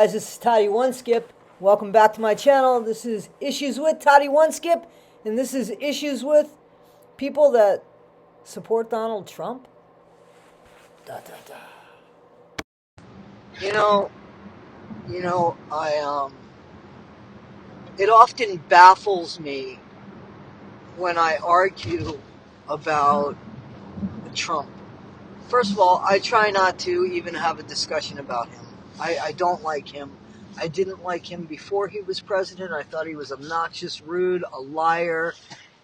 Guys, this is Toddy One Skip. Welcome back to my channel. This is Issues with Toddy One Skip, and this is issues with people that support Donald Trump. Da, da, da. You know, it often baffles me when I argue about Trump. First of all, I try not to even have a discussion about him. I don't like him. I didn't like him before he was president. I thought he was obnoxious, rude, a liar,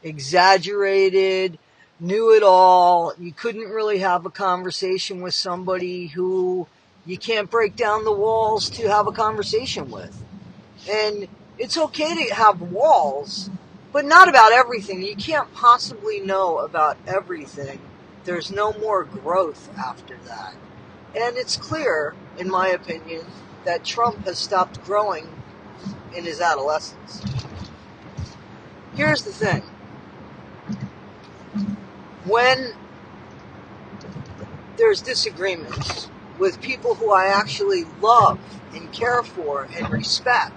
exaggerated, knew it all. You couldn't really have a conversation with somebody who you can't break down the walls to have a conversation with. And it's okay to have walls, but not about everything. You can't possibly know about everything. There's no more growth after that. And it's clear, in my opinion, that Trump has stopped growing in his adolescence. Here's the thing. When there's disagreements with people who I actually love and care for and respect,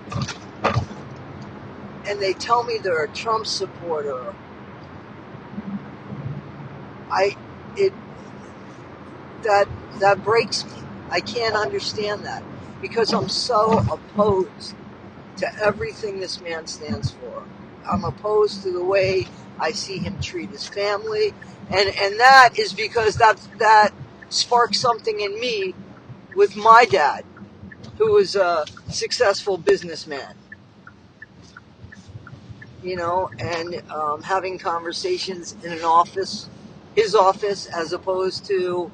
and they tell me they're a Trump supporter, that breaks me. I can't understand that because I'm so opposed to everything this man stands for. I'm opposed to the way I see him treat his family, and that is because that sparked something in me with my dad, who was a successful businessman. And having conversations in an office, his office, as opposed to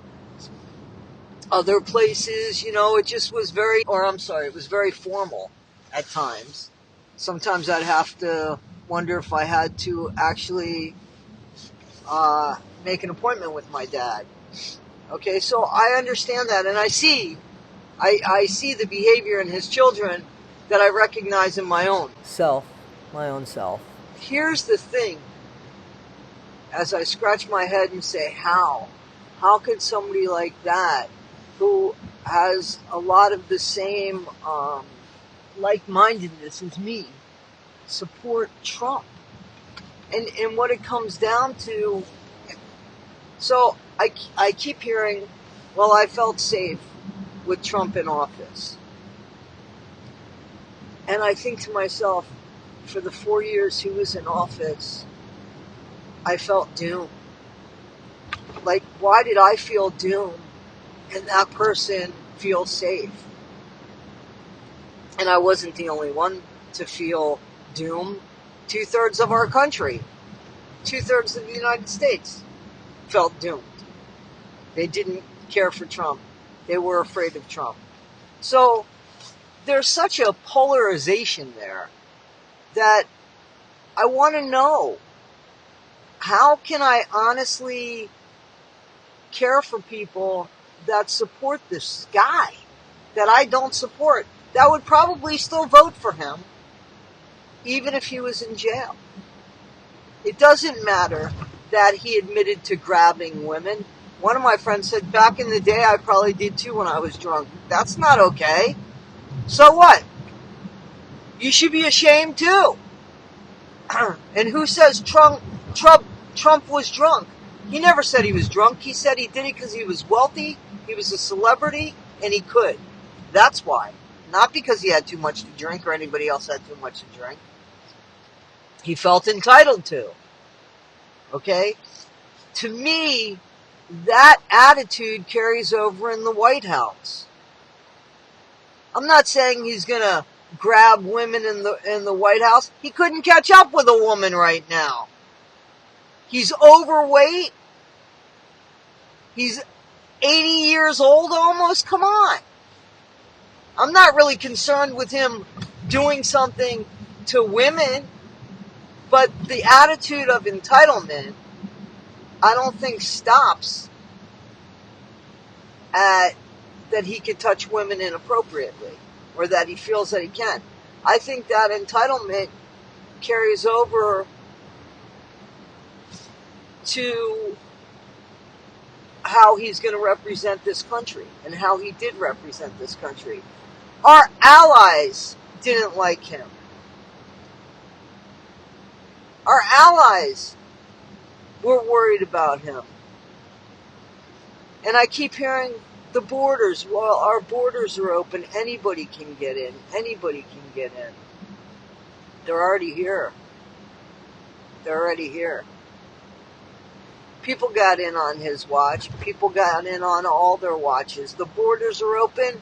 other places, it just was it was very formal at times. Sometimes I'd have to wonder if I had to actually make an appointment with my dad. Okay, so I understand that, and I see the behavior in his children that I recognize in my own self. Here's the thing. As I scratch my head and say, how could somebody like that, who has a lot of the same like-mindedness as me, support Trump? And what it comes down to, so I keep hearing, well, I felt safe with Trump in office. And I think to myself, for the 4 years he was in office, I felt doomed. Like, why did I feel doomed and that person feels safe? And I wasn't the only one to feel doomed. 2/3 of our country, 2/3 of the United States felt doomed. They didn't care for Trump. They were afraid of Trump. So there's such a polarization there that I want to know, how can I honestly care for people that support this guy that I don't support, that would probably still vote for him even if he was in jail? It doesn't matter that he admitted to grabbing women. One of my friends said, back in the day, I probably did too when I was drunk. That's not okay. So what? You should be ashamed too. And who says Trump was drunk? He never said he was drunk. He said he did it because he was wealthy, he was a celebrity, and he could. That's why. Not because he had too much to drink or anybody else had too much to drink. He felt entitled to. Okay? To me, that attitude carries over in the White House. I'm not saying he's going to grab women in the White House. He couldn't catch up with a woman right now. He's overweight. He's 80 years old almost. Come on. I'm not really concerned with him doing something to women, but the attitude of entitlement, I don't think stops at that he could touch women inappropriately or that he feels that he can. I think that entitlement carries over to how he's going to represent this country and how he did represent this country. Our allies didn't like him. Our allies were worried about him. And I keep hearing the borders, well, our borders are open. Anybody can get in. Anybody can get in. They're already here. They're already here. People got in on his watch. People got in on all their watches. The borders are open.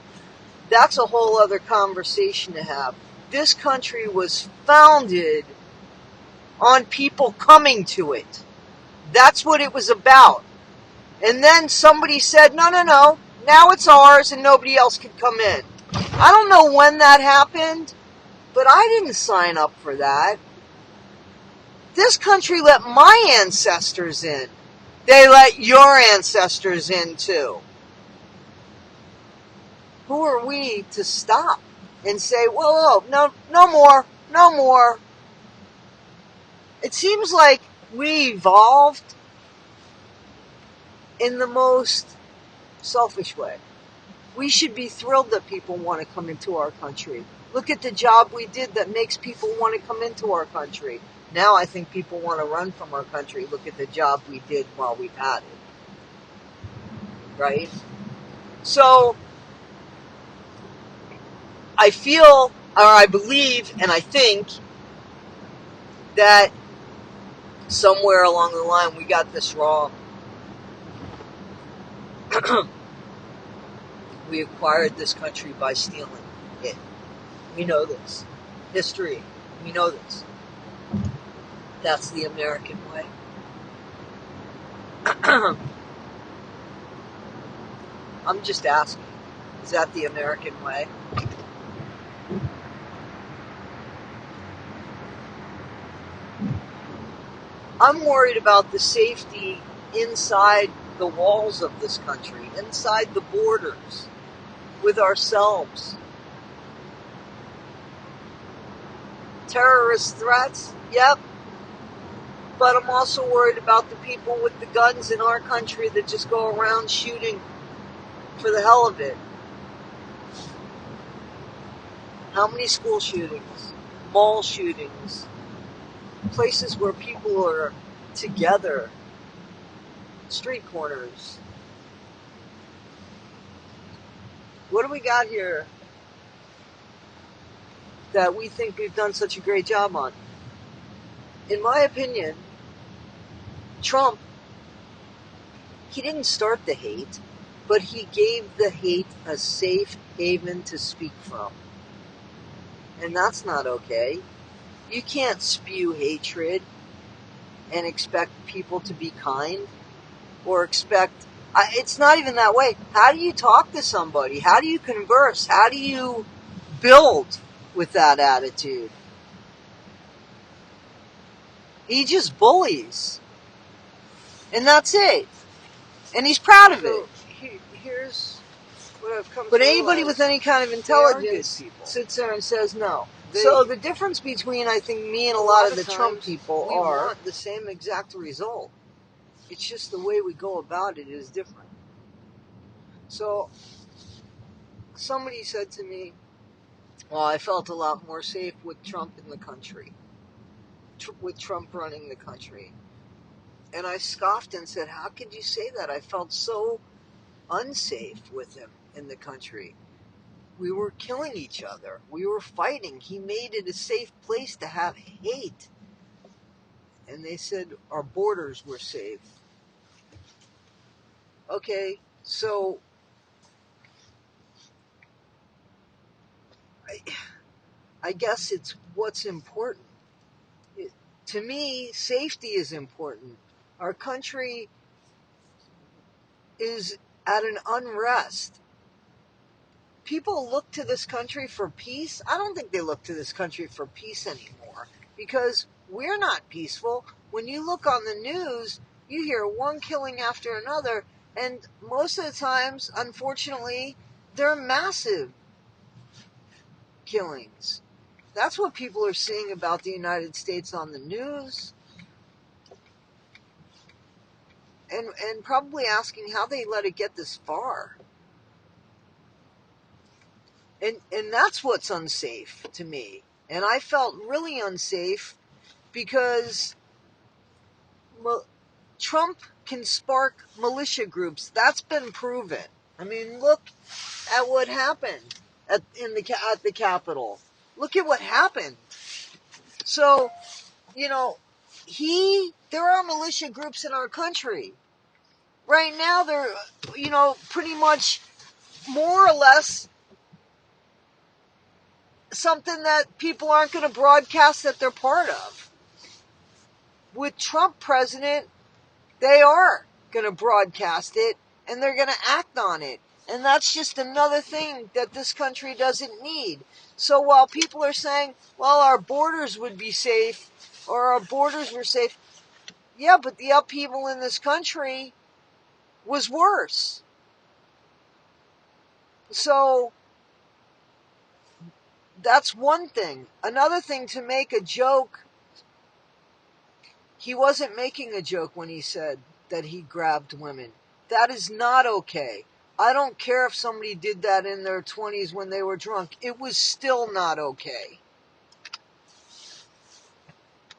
That's a whole other conversation to have. This country was founded on people coming to it. That's what it was about. And then somebody said, no, now it's ours and nobody else can come in. I don't know when that happened, but I didn't sign up for that. This country let my ancestors in. They let your ancestors in too. Who are we to stop and say, whoa, no more, no more? It seems like we evolved in the most selfish way. We should be thrilled that people want to come into our country. Look at the job we did that makes people want to come into our country. Now I think people want to run from our country. Look at the job we did while we had it. Right? So, I feel, or I believe, and I think that somewhere along the line we got this wrong. We acquired this country by stealing it. We know this. History. We know this. That's the American way. I'm just asking. Is that the American way? I'm worried about the safety inside the walls of this country, inside the borders, with ourselves. Terrorist threats? Yep. But I'm also worried about the people with the guns in our country that just go around shooting for the hell of it. How many school shootings? Mall shootings? Places where people are together. Street corners. What do we got here that we think we've done such a great job on? In my opinion, Trump, he didn't start the hate, but he gave the hate a safe haven to speak from. And that's not okay. You can't spew hatred and expect people to be kind or expect... it's not even that way. How do you talk to somebody? How do you converse? How do you build with that attitude? He just bullies. And that's it. And he's proud of it. Here's what I've come to But anybody realize. with any kind of intelligence sits there and says no. So the difference between, I think, me and a lot of the Trump people we are want the same exact result. It's just the way we go about it is different. So somebody said to me, well, I felt a lot more safe with Trump in the country, with Trump running the country. And I scoffed and said, how could you say that? I felt so unsafe with him in the country. We were killing each other. We were fighting. He made it a safe place to have hate. And they said our borders were safe. Okay, so I guess it's what's important. To me, safety is important. Our country is at an unrest. People look to this country for peace. I don't think they look to this country for peace anymore because we're not peaceful. When you look on the news, you hear one killing after another, and most of the times, unfortunately, they're massive killings. That's what people are seeing about the United States on the news. And probably asking how they let it get this far. And that's what's unsafe to me. And I felt really unsafe because Trump can spark militia groups. That's been proven. I mean, look at what happened at the Capitol. Look at what happened. So, you know, there are militia groups in our country. Right now, they're, pretty much more or less something that people aren't going to broadcast that they're part of. With Trump president, they are going to broadcast it and they're going to act on it. And that's just another thing that this country doesn't need. So while people are saying, well, our borders would be safe or our borders were safe, yeah, but the upheaval in this country was worse. So that's one thing. Another thing, to make a joke, he wasn't making a joke when he said that he grabbed women. That is not okay. I don't care if somebody did that in their 20s when they were drunk. It was still not okay.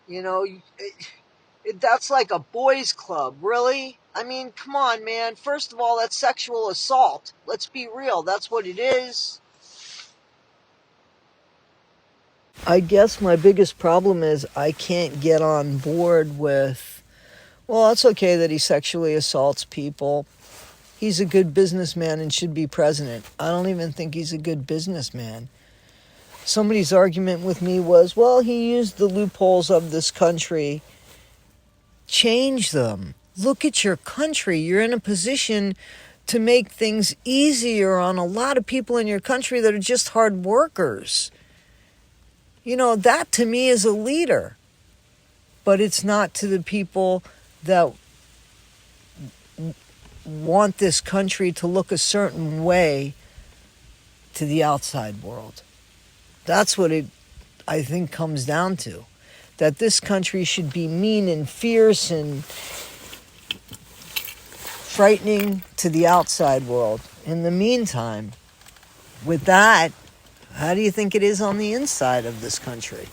You know, that's like a boys' club, really? I mean, come on, man. First of all, that's sexual assault. Let's be real. That's what it is. I guess my biggest problem is I can't get on board with, well, it's okay that he sexually assaults people. He's a good businessman and should be president. I don't even think he's a good businessman. Somebody's argument with me was, well, he used the loopholes of this country. Change them. Look at your country. You're in a position to make things easier on a lot of people in your country that are just hard workers. You know, that to me is a leader. But it's not to the people that want this country to look a certain way to the outside world. That's what it, I think, comes down to. That this country should be mean and fierce and frightening to the outside world. In the meantime, with that, how do you think it is on the inside of this country?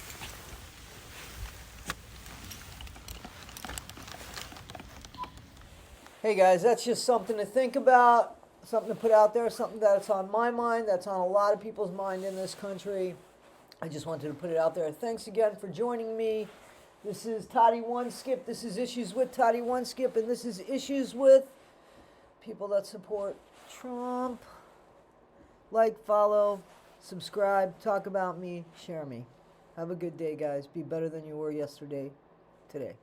Hey guys, that's just something to think about, something to put out there, something that's on my mind, that's on a lot of people's mind in this country. I just wanted to put it out there. Thanks again for joining me. This is Toddy One Skip. This is Issues with Toddy One Skip, and this is Issues with people that support Trump. Like, follow, subscribe, talk about me, share me. Have a good day, guys. Be better than you were yesterday, today.